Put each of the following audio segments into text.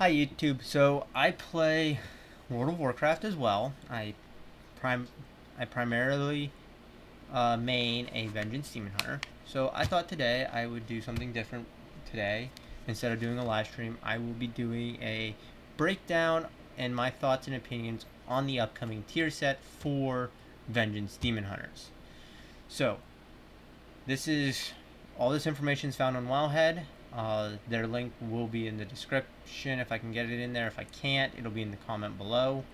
Hi YouTube. So I play World of Warcraft as well. Prim I primarily main a Vengeance Demon Hunter. So I thought today I would do something different today. Instead of doing a live stream, I will be doing a breakdown and my thoughts and opinions on the upcoming tier set for Vengeance Demon Hunters. So all this information is found on Wowhead. Their link will be in the description if I can get it in there. If I can't, it'll be in the comment below.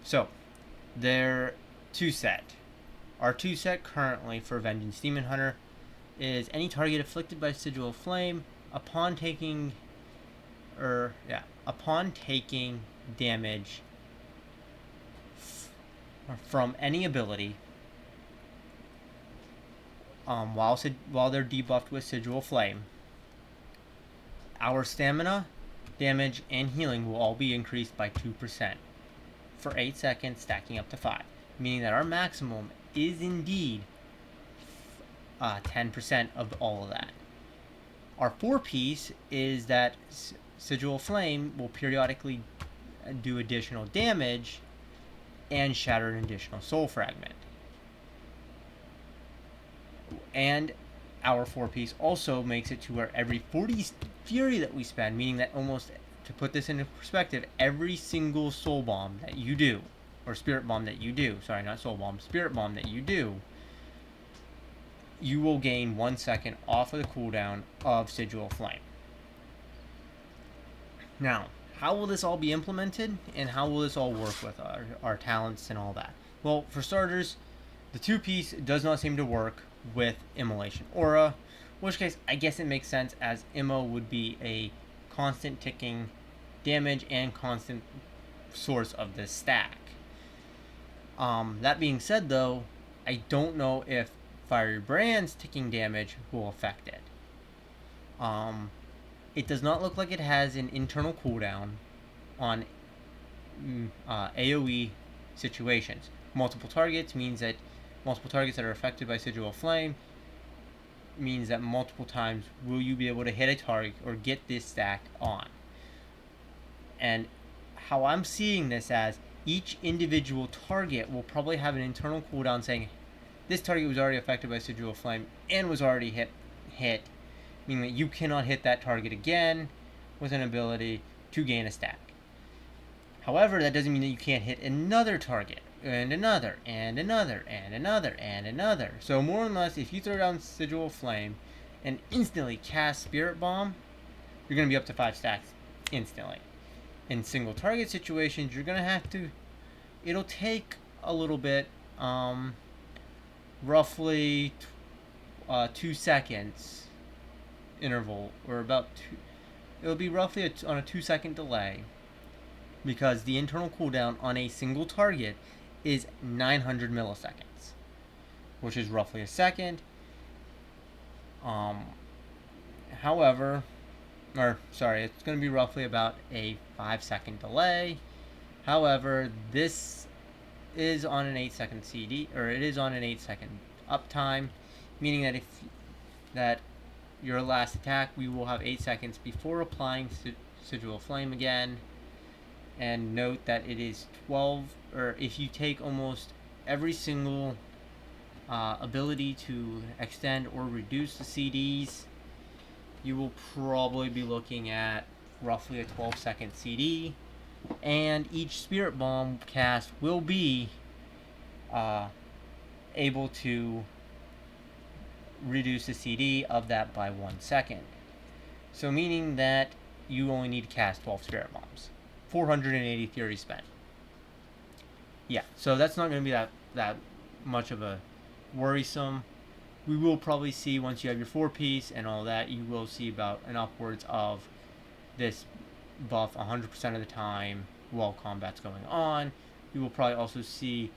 So, their two set. Our two set currently for Vengeance Demon Hunter is any target afflicted by Sigil of Flame upon taking damage from any ability while they're debuffed with Sigil Flame. Our stamina, damage, and healing will all be increased by 2% for 8 seconds, stacking up to 5, meaning that our maximum is indeed 10% of all of that. Our 4-piece is that Sigil Flame will periodically do additional damage and shatter an additional soul fragment. And our 4-piece also makes it to where every 40 fury that we spend, meaning that almost, to put this into perspective, every single soul bomb that you do, or spirit bomb that you do, sorry, not soul bomb, spirit bomb that you do, you will gain 1 second off of the cooldown of Sigil Flame. Now, how will this all be implemented, and how will this all work with our talents and all that? Well, for starters, the 2-piece does not seem to work with Immolation Aura, in which case I guess it makes sense, as Immo would be a constant ticking damage and constant source of this stack. That being said, though, I don't know if Fiery Brand's ticking damage will affect it. It does not look like it has an internal cooldown on AoE situations. Multiple targets that are affected by Sigil Flame means that multiple times will you be able to hit a target or get this stack on. And how I'm seeing this, as each individual target will probably have an internal cooldown saying this target was already affected by Sigil Flame and was already hit, meaning that you cannot hit that target again with an ability to gain a stack. However, that doesn't mean that you can't hit another target, and another, and another, and another, and another. So more or less, if you throw down Sigil Flame and instantly cast Spirit Bomb, you're going to be up to 5 stacks instantly. In single target situations, you're going to have to, it'll take a little bit, roughly 2 seconds interval, or about it'll be roughly on a 2-second delay, because the internal cooldown on a single target is 900 milliseconds, which is roughly a second. However, it's going to be roughly about a 5-second delay. However, this is on an 8-second CD, or it is on an 8-second uptime, meaning that your last attack, we will have 8 seconds before applying Sigil Flame again. And note that it is 12, or if you take almost every single ability to extend or reduce the CDs, you will probably be looking at roughly a 12-second CD. And each Spirit Bomb cast will be able to reduce the CD of that by 1 second. So meaning that you only need to cast 12 Spirit Bombs. 480 Fury spent. Yeah, so that's not going to be that much of a worrisome. We will probably see, once you have your 4-piece and all that, you will see about an upwards of this buff 100% of the time while combat's going on. You will probably also see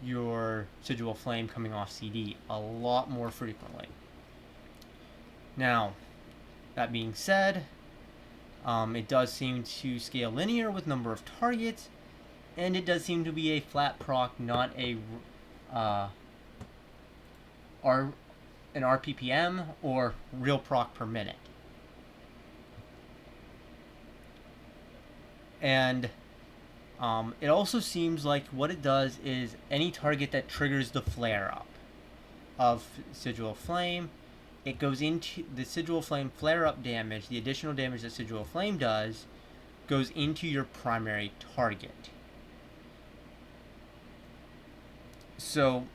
your Sigil Flame coming off CD a lot more frequently. Now, that being said, it does seem to scale linear with number of targets, and it does seem to be a flat proc, not a an RPPM or real proc per minute. And it also seems like what it does is any target that triggers the flare up of Sigil Flame, it goes into the Sigil Flame flare up damage, the additional damage that Sigil Flame does, goes into your primary target. So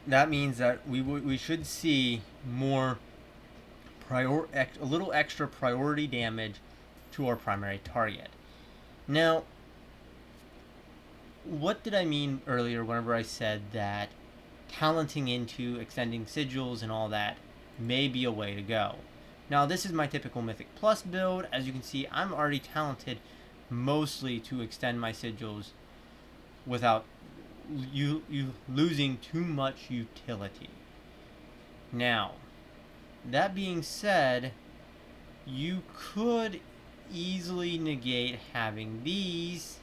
that means that we should see more a little extra priority damage to our primary target. Now, what did I mean earlier whenever I said that talenting into extending sigils and all that may be a way to go? Now, this is my typical Mythic Plus build. As you can see, I'm already talented mostly to extend my sigils without you losing too much utility. Now, that being said, you could easily negate having these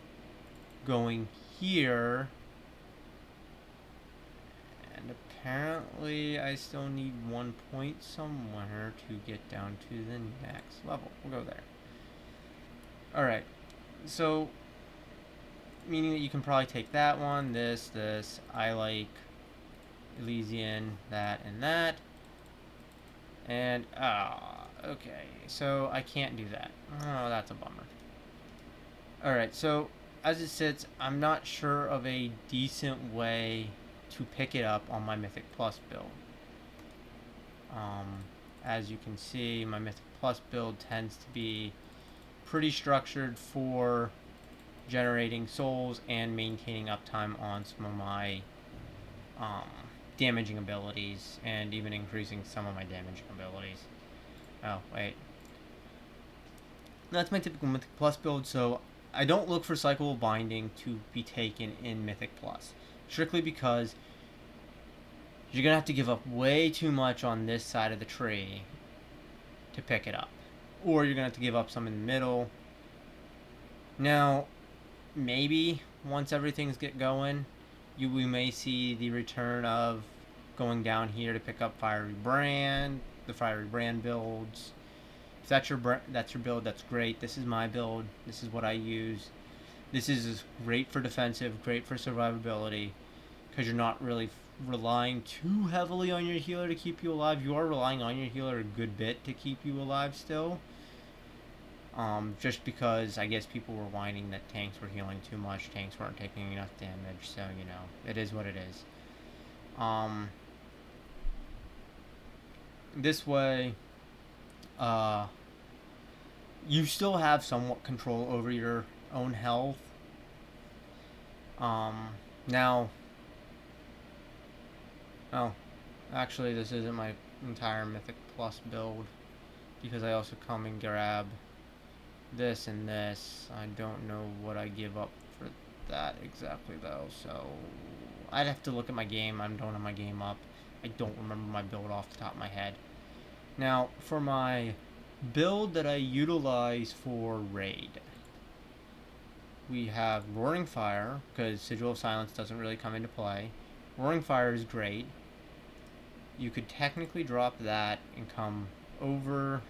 going here, and apparently I still need 1 point somewhere to get down to the next level. We'll go there. Alright, so meaning that you can probably take that one, this, I like Elysian, that, and that. And, okay, so I can't do that. Oh, that's a bummer. Alright, so as it sits, I'm not sure of a decent way to pick it up on my Mythic Plus build. As you can see, my Mythic Plus build tends to be pretty structured for generating souls and maintaining uptime on some of my damaging abilities, and even increasing some of my damaging abilities. Oh, wait. That's my typical Mythic Plus build, so I don't look for Cycle Binding to be taken in Mythic Plus, strictly because you're going to have to give up way too much on this side of the tree to pick it up. Or you're going to have to give up some in the middle. Now, maybe once everything's get going, we may see the return of going down here to pick up Fiery Brand, the Fiery Brand builds. If that's your build, that's great. This is my build. This is what I use. This is great for defensive, great for survivability, because you're not really relying too heavily on your healer to keep you alive. You are relying on your healer a good bit to keep you alive still. Just because I guess people were whining that tanks were healing too much, tanks weren't taking enough damage, so, you know, it is what it is. This way, you still have somewhat control over your own health. Now, oh, actually this isn't my entire Mythic Plus build, because I also come and grab this and this. I don't know what I give up for that exactly though, so I'd have to look at my game. I don't have my game up. I don't remember my build off the top of my head. Now, for my build that I utilize for raid, we have Roaring Fire, because Sigil of Silence doesn't really come into play. Roaring Fire is great. You could technically drop that and come over,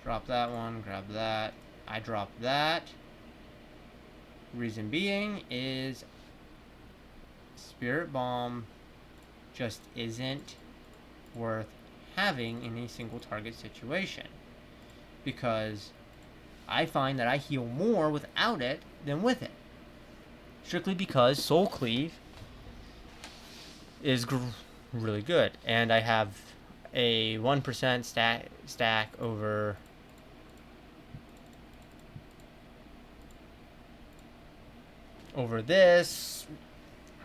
drop that one, grab that. I drop that. Reason being is Spirit Bomb just isn't worth having in a single target situation, because I find that I heal more without it than with it, strictly because Soul Cleave is really good, and I have a 1% stack over this,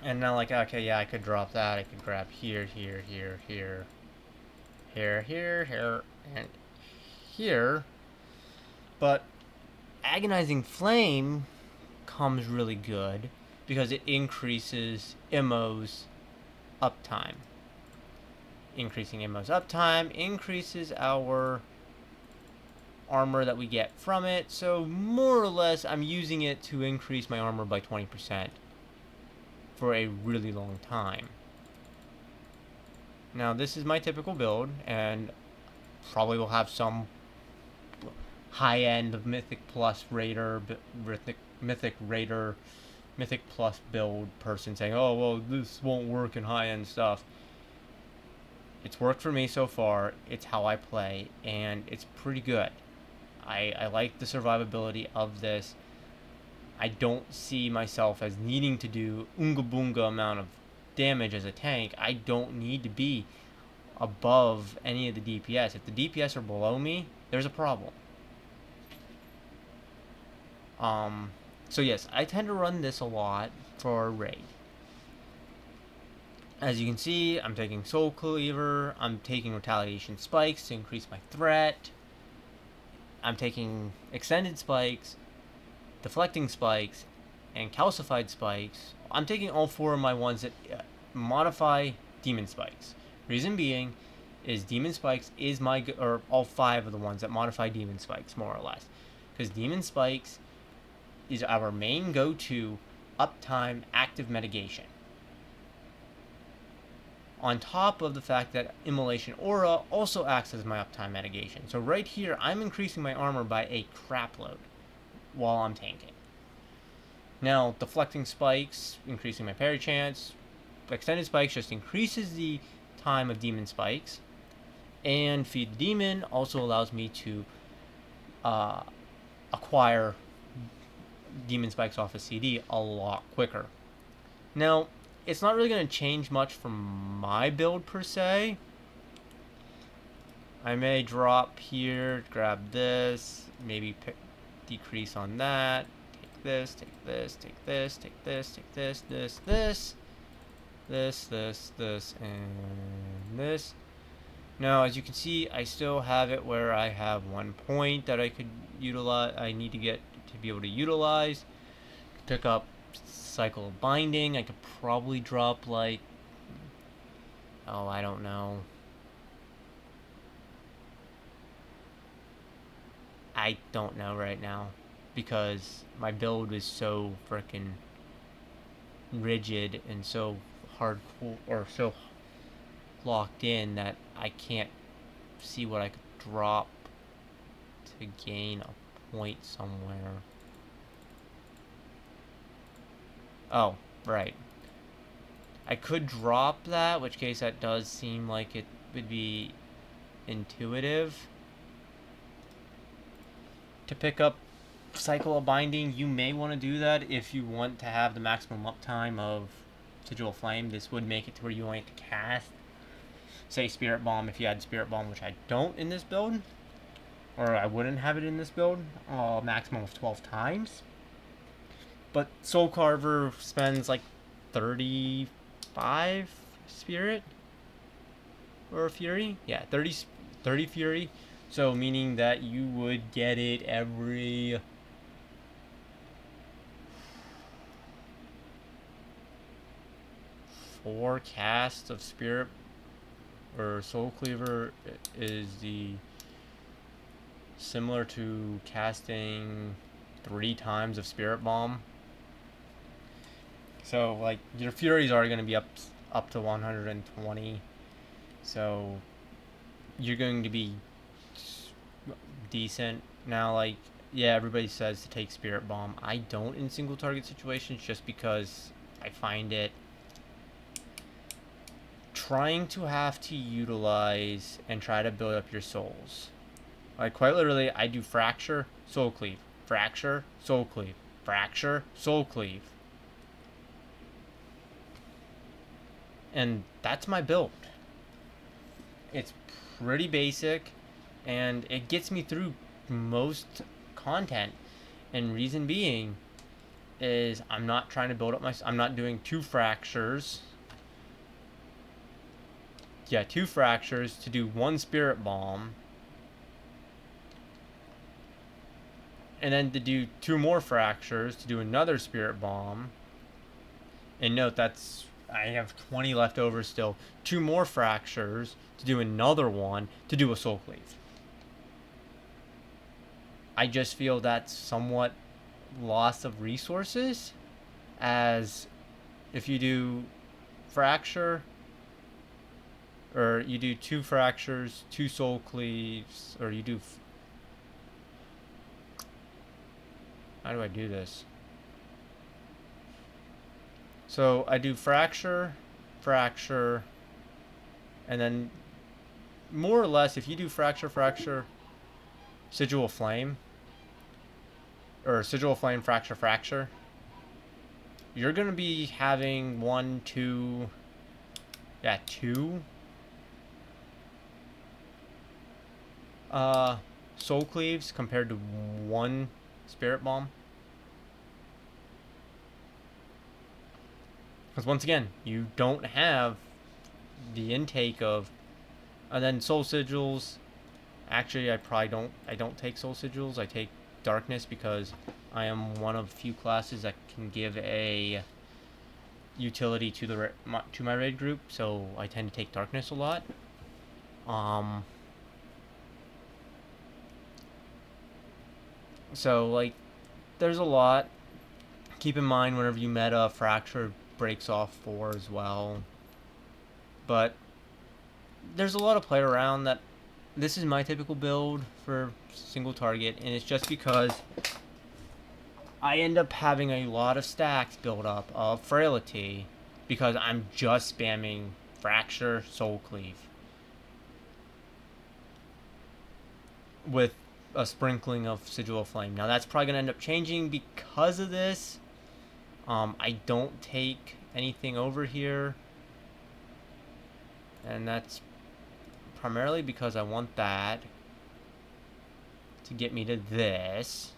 and now, like, okay, yeah, I could drop that. I could grab here, and here, but Agonizing Flame comes really good because it increases Immo's uptime. Increasing Immo's uptime increases our armor that we get from it, so more or less I'm using it to increase my armor by 20% for a really long time. Now, this is my typical build, and probably will have some high-end Mythic Plus Raider, Mythic Plus build person saying, oh, well, this won't work in high-end stuff. It's worked for me so far. It's how I play, and it's pretty good. I like the survivability of this. I don't see myself as needing to do unga boonga amount of damage as a tank. I don't need to be above any of the DPS. If the DPS are below me, there's a problem. So yes, I tend to run this a lot for raid. As you can see, I'm taking Soul Cleaver, I'm taking Retaliation Spikes to increase my threat, I'm taking Extended Spikes, Deflecting Spikes, and Calcified Spikes. I'm taking all 4 of my ones that modify Demon Spikes. Reason being is Demon Spikes is or all 5 of the ones that modify Demon Spikes, more or less. Because Demon Spikes is our main go-to uptime active mitigation. On top of the fact that Immolation Aura also acts as my uptime mitigation. So right here, I'm increasing my armor by a crap load while I'm tanking. Now, Deflecting Spikes, increasing my parry chance. Extended Spikes just increases the time of Demon Spikes. And Feed the Demon also allows me to acquire Demon Spikes off a CD a lot quicker. Now, it's not really going to change much from my build per se. I may drop here, grab this, maybe decrease on that, take this, take this, take this, take this, take this, this, and this. Now, as you can see, I still have it where I have 1 point that I could utilize. I need to get to be able to utilize. Pick up Cycle of Binding. I could probably drop like, oh, I don't know. I don't know right now because my build is so freaking rigid and so hardcore or so locked in that I can't see what I could drop to gain a point somewhere. Oh, right. I could drop that, which case that does seem like it would be intuitive. To pick up Cycle of Binding, you may want to do that if you want to have the maximum uptime of Sigil of Flame. This would make it to where you only have to cast, say, Spirit Bomb if you had Spirit Bomb, which I don't in this build. Or I wouldn't have it in this build. Maximum of 12 times. But Soul Carver spends like 35 Spirit or Fury. Yeah, 30 Fury. So meaning that you would get it every 4 casts of Spirit or Soul Cleaver is the similar to casting 3 times of Spirit Bomb. So like your Furies are going to be up to 120. So you're going to be decent. Now, like, yeah, everybody says to take Spirit Bomb. I don't in single target situations just because I find it trying to have to utilize and try to build up your souls. Like, quite literally, I do Fracture, Soul Cleave, Fracture, Soul Cleave, Fracture, Soul Cleave. And that's my build. It's pretty basic, and it gets me through most content. And reason being is I'm not trying to build up I'm not doing 2 fractures. Yeah, 2 fractures to do 1 Spirit Bomb. And then to do 2 more fractures to do another Spirit Bomb. And note, I have 20 left over still. 2 more fractures to do another one to do a Soul Cleave. I just feel that's somewhat loss of resources, as if you do Fracture, or you do 2 fractures, 2 Soul Cleaves, or you do How do I do this? So I do fracture, fracture, and then more or less, if you do fracture, fracture, sigil flame, or sigil flame, fracture, fracture, you're going to be having two soul cleaves compared to one spirit bomb. Because once again, you don't have the intake of, and then soul sigils. Actually, I don't take soul sigils. I take darkness because I am one of few classes that can give a utility to my raid group, so I tend to take darkness a lot. So like, there's a lot. Keep in mind whenever you meta, fracture breaks off 4 as well. But there's a lot of play around that. This is my typical build for single target, and it's just because I end up having a lot of stacks build up of frailty because I'm just spamming fracture, soul cleave with a sprinkling of sigil flame. Now that's probably gonna end up changing because of this. I don't take anything over here, and that's primarily because I want that to get me to this.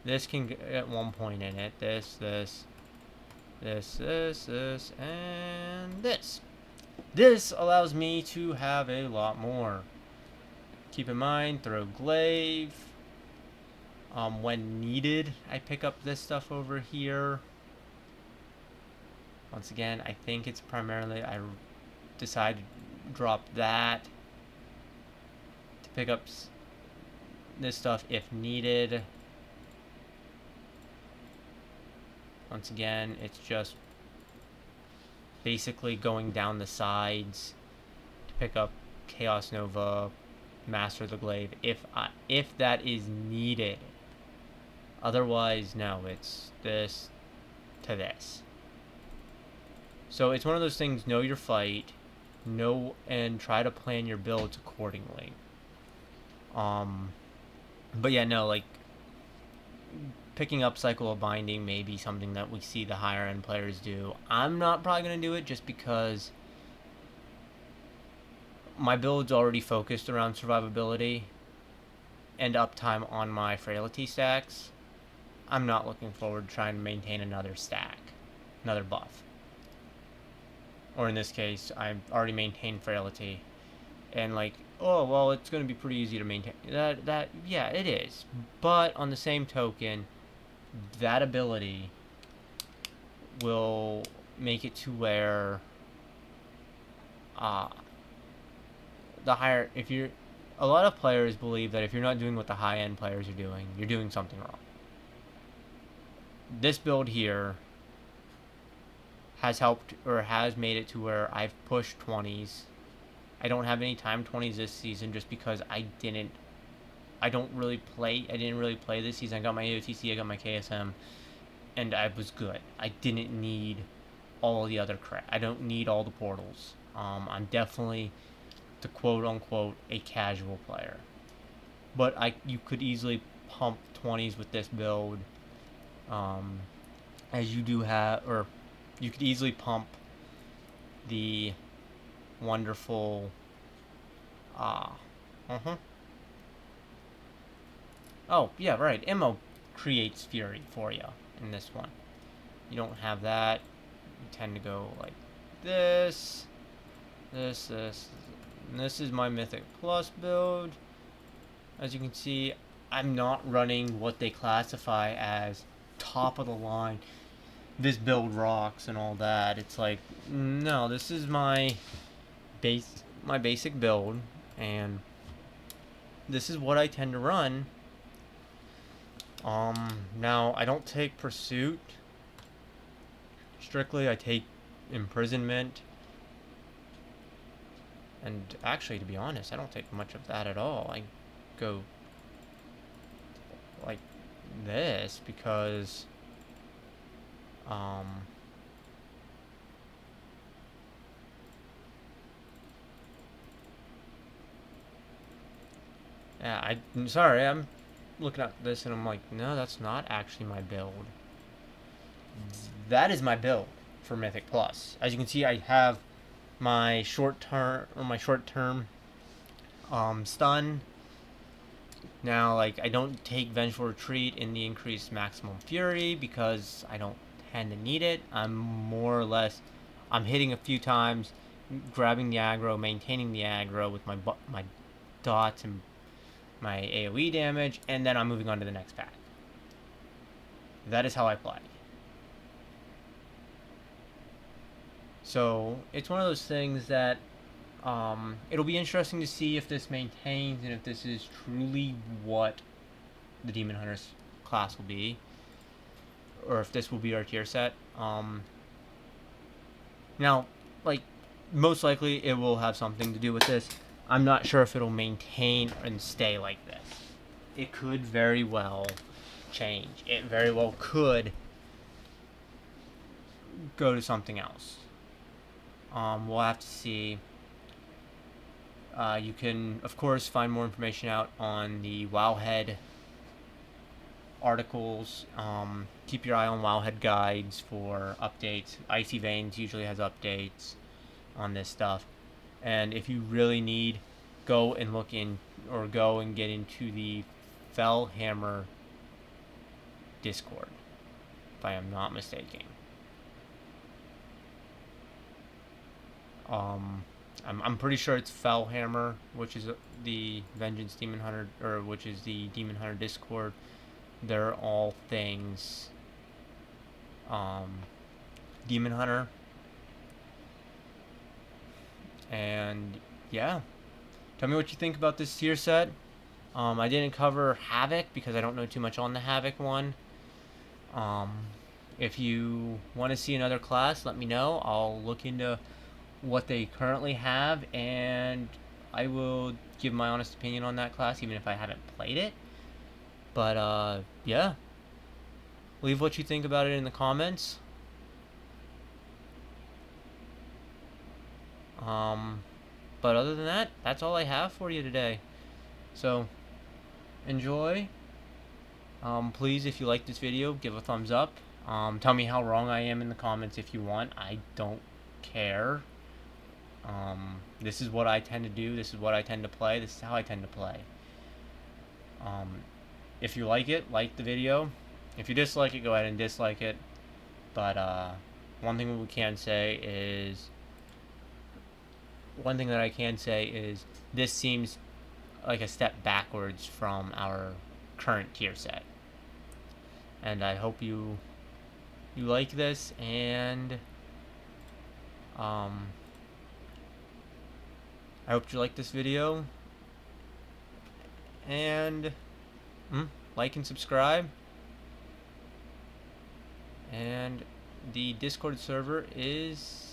This can get 1 point in it. This, and this. This allows me to have a lot more. Keep in mind, throw glaive. When needed, I pick up this stuff over here. Once again, I think it's primarily I decide to drop that to pick up this stuff if needed. Once again, it's just basically going down the sides to pick up Chaos Nova, Master the Glaive, if that is needed. Otherwise, no, it's this to this. So it's one of those things, know your fight, and try to plan your builds accordingly. But yeah, no, like, picking up Cycle of Binding may be something that we see the higher end players do. I'm not probably going to do it just because my build's already focused around survivability and uptime on my frailty stacks. I'm not looking forward to trying to maintain another stack, another buff. Or in this case, I've already maintained frailty. And like, oh, well, it's going to be pretty easy to maintain. Yeah, it is. But on the same token, that ability will make it to where the higher, if you're, a lot of players believe that if you're not doing what the high end players are doing, you're doing something wrong. This build here has helped, or has made it to where I've pushed 20s. I don't have any time 20s this season just because I didn't really play this season. I got my AOTC, I got my KSM, and I was good. I didn't need all the other crap. I don't need all the portals. I'm definitely, to quote unquote, a casual player. But you could easily pump 20s with this build, as you do have, or you could easily pump the wonderful, oh, yeah, right, Immo creates fury for you in this one. You don't have that. You tend to go like this. And this is my Mythic Plus build. As you can see, I'm not running what they classify as top of the line. This build rocks and all that. It's like, no, this is my basic build, and this is what I tend to run. Now I don't take Pursuit strictly. I take Imprisonment, and actually, to be honest, I don't take much of that at all. I go like this because yeah, I'm sorry, I'm looking at this and I'm like, no, that's not actually my build. That is my build for Mythic Plus. As you can see, I have my short term stun. Now, like, I don't take Vengeful Retreat in the increased maximum fury because I don't tend to need it. I'm more or less, I'm hitting a few times, grabbing the aggro, maintaining the aggro with my dots and my AoE damage, and then I'm moving on to the next pack. That is how I play. So it's one of those things that it'll be interesting to see if this maintains and if this is truly what the Demon Hunters class will be, or if this will be our tier set. Now, like, most likely it will have something to do with this. I'm not sure if it'll maintain and stay like this. It could very well change. It very well could go to something else. We'll have to see. You can, of course, find more information out on the Wowhead articles. Keep your eye on Wowhead guides for updates. Icy Veins usually has updates on this stuff. And if you really need, go and look in, or go and get into the Fellhammer Discord, if I am not mistaken. I'm pretty sure it's Fellhammer, which is the Venancge Demon Hunter, or which is the Demon Hunter Discord. They're all things Demon Hunter. And yeah, tell me what you think about this tier set. I didn't cover Havoc because I don't know too much on the Havoc one. If you want to see another class, let me know. I'll look into what they currently have, and I will give my honest opinion on that class, even if I haven't played it. But yeah, leave what you think about it in the comments. But other than that, that's all I have for you today. So enjoy. Please, if you like this video, give a thumbs up. Tell me how wrong I am in the comments if you want. I don't care. This is what I tend to do. This is what I tend to play. This is how I tend to play. If you like it, like the video. If you dislike it, go ahead and dislike it. But one thing that I can say is this seems like a step backwards from our current tier set. And I hope you like this, and I hope you like this video, and like and subscribe. And the Discord server is,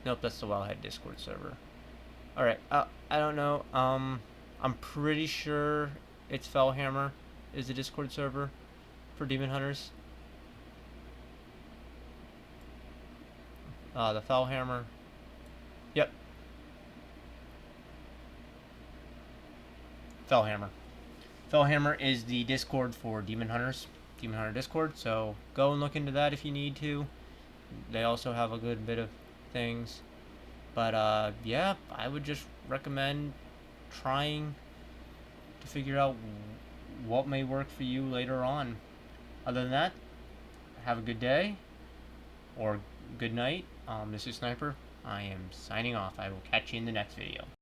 nope, that's the Wowhead Discord server. Alright, I don't know, I'm pretty sure it's Fellhammer is the Discord server for Demon Hunters. The Fellhammer. Yep. Fellhammer. Fellhammer is the Discord for Demon Hunters. Demon Hunter Discord. So go and look into that if you need to. They also have a good bit of things. But yeah, I would just recommend trying to figure out what may work for you later on. Other than that, have a good day or good night. This is Sniper. I am signing off. I will catch you in the next video.